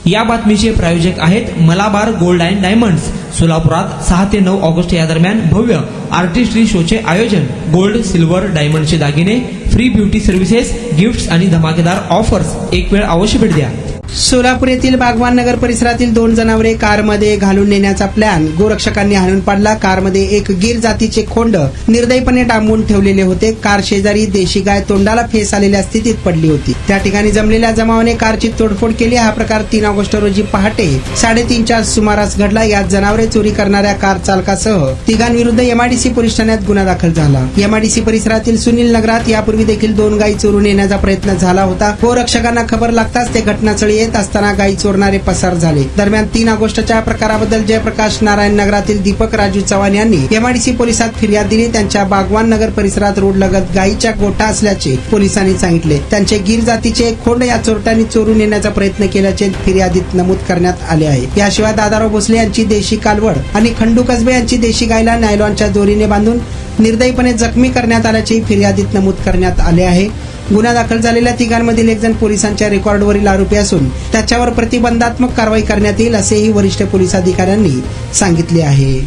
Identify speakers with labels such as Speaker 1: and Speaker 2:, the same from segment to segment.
Speaker 1: या बातमीचे प्रायोजक आहेत मलाबार गोल्ड अँड डायमंड्स। सोलापुरात 6 ते 9 ऑगस्ट या दरम्यान भव्य आर्टिस्ट्री शोचे आयोजन। गोल्ड, सिल्वर, डायमंडचे दागिने, फ्री ब्युटी सर्व्हिसेस, गिफ्ट्स आणि धमाकेदार ऑफर्स। एक वेळ अवश्य भेट द्या।
Speaker 2: सोलापूर येथील बागवान नगर परिसरातील 2 जनावरे कारमध्ये घालून नेण्याचा प्लॅन गोरक्षकांनी हाणून पाडला। कारमध्ये एक गीर जातीचे खोंड निर्दयीपणे डांबून ठेवलेले होते। कार शेजारी देशी गाय तोंडाला फेस आलेल्या स्थितीत पडली होती। त्या ठिकाणी जमलेल्या जमावाने कारची तोडफोड केली। हा प्रकार 3 ऑगस्ट रोजी पहाटे 3:30च्या सुमारास घडला। यात जनावरे चोरी करणाऱ्या कार चालकासह तिघांविरुद्ध एमआयडीसी पोलीस ठाण्यात गुन्हा दाखल झाला। एमआयडीसी परिसरातील सुनील नगरात यापूर्वी देखील 2 गायी चोरून येण्याचा प्रयत्न झाला होता। गोरक्षकांना खबर लागताच ते घटनास्थळी येत असताना गायी चोरणारे पसार झाले। दरम्यान 3 ऑगस्टच्या प्रकाराबद्दल जयप्रकाश नारायण नगरातील दीपक राजू चव्हाण यांनी एमआयडीसी पोलिसात फिर्याद दिली। त्यांच्या बागवान नगर परिसरात रोड लगत गायीच्या गोठा असल्याचे पोलिसांनी सांगितले। त्यांचे गीर जातीचे एक खोंड या चोरट्यांनी चोरून येण्याचा प्रयत्न केल्याचे फिर्यादीत नमूद करण्यात आले आहे। याशिवाय दादाराव भोसले यांची देशी कालवड आणि खंडू कसबे यांची देशी गायला नायलॉनच्या दोरीने बांधून निर्दयीपणे जखमी करण्यात आल्याचे फिर्यादीत नमूद करण्यात आले आहे। गुन्हा दाखल झालेल्या तिघांमधील एक जण पोलिसांच्या रेकॉर्डवरील आरोपी असून त्याच्यावर प्रतिबंधात्मक कारवाई करण्यात येईल असेही वरिष्ठ पोलीस अधिकाऱ्यांनी सांगितले आहे।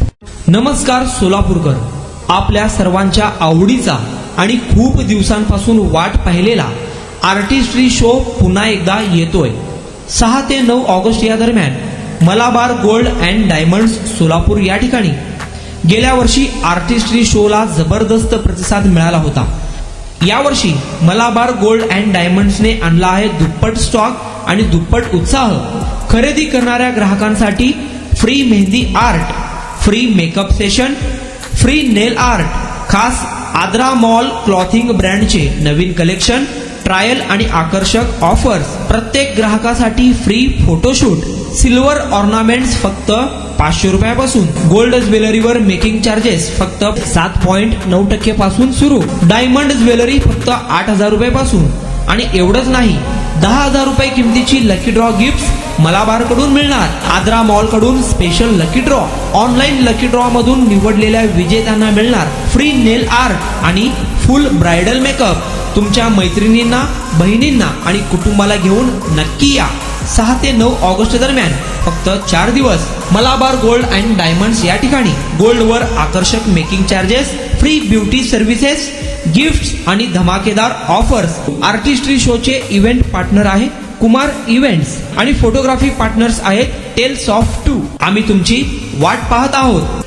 Speaker 1: नमस्कार सोलापूरकर, आपल्या सर्वांच्या आवडीचा आणि खूप दिवसांपासून वाट पाहिलेला आर्टिस्ट्री शो पुन्हा एकदा येतोय। 6 ते 9 ऑगस्ट या दरम्यान Malabar gold and diamonds Solapur या ठिकाणी गेल्या वर्षी आर्टिस्ट्री शोला जबरदस्त प्रतिसाद मिळाला होता। यावर्षी मलाबार गोल्ड अँड डायमंड्सने आणला आहे दुप्पट स्टॉक आणि दुप्पट उत्साह। खरेदी करणाऱ्या ग्राहकांसाठी free mehndi art, free makeup session, free nail art, खास आद्रा मॉल क्लॉथिंग ब्रँडचे नवीन कलेक्शन, ट्रायल आणि आकर्षक ऑफर्स। प्रत्येक ग्राहकासाठी फ्री फोटोशूट, सिल्वर ऑर्नामेंट्स फक्त 500 रुपयापासून, गोल्ड ज्वेलरीवर मेकिंग चार्जेस फक्त 7.9% पासून सुरू, डायमंड ज्वेलरी फक्त 8,000 रुपयापासून। आणि एवढंच नाही, 10,000 रुपये किमतीची लकी ड्रॉ गिफ्ट मलाबार कडून मिळणार। आद्रा मॉल कडून special lucky draw, online lucky draw मधून निवडलेल्या विजेत्यांना मिळणार फ्री नेल आर्ट आणि फुल ब्रायडल मेकअप। तुमच्या मैत्रिणींना, बहिणींना आणि कुटुंबाला घेऊन नक्की या। 6 ते 9 ऑगस्ट दरम्यान फक्त 4 दिवस मलाबार गोल्ड अँड डायमंड्स या ठिकाणी। गोल्डवर आकर्षक making charges, free beauty services, gifts आणि धमाकेदार ऑफर्स। आर्टिस्ट्री शोचे इव्हेंट पार्टनर आहे कुमार इव्हेंट्स आणि फोटोग्राफी पार्टनर्स आहेत टेल्स ऑफ 2। आम्ही तुमची वाट पाहत आहोत।